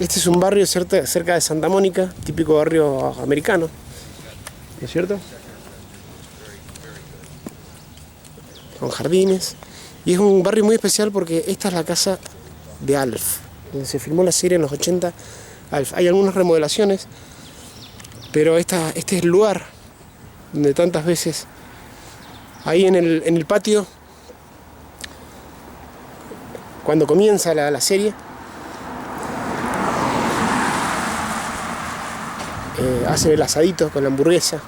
Este es un barrio cerca de Santa Mónica, típico barrio americano, ¿no es cierto? Con jardines. Y es un barrio muy especial porque esta es la casa de Alf, donde se filmó la serie en los 80, Alf. Hay algunas remodelaciones, pero este es el lugar donde tantas veces, ahí en el patio, cuando comienza la serie, hacen el asadito con la hamburguesa,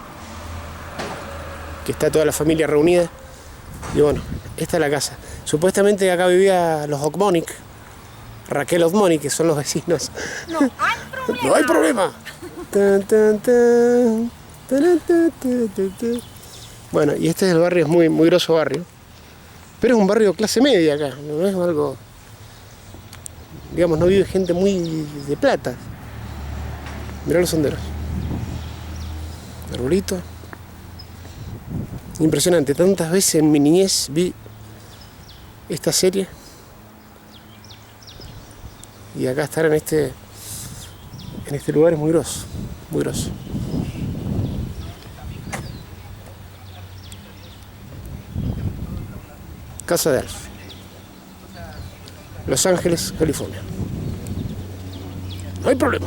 que está toda la familia reunida. Y bueno, esta es la casa. Supuestamente acá vivía los Okmonik, Raquel Okmonik, que son los vecinos. No hay problema. No hay problema. Tan, tan, tan, tan, tan, tan, tan, tan. Bueno, y este es el barrio, es muy, muy grosso barrio. Pero es un barrio clase media acá, no es algo... Digamos, no vive gente muy de plata. Mirá los senderos. Arbolito. Impresionante, tantas veces en mi niñez vi esta serie. Y acá estar en este lugar es muy grosso, muy grosso. Casa de Alf. Los Ángeles, California. No hay problema.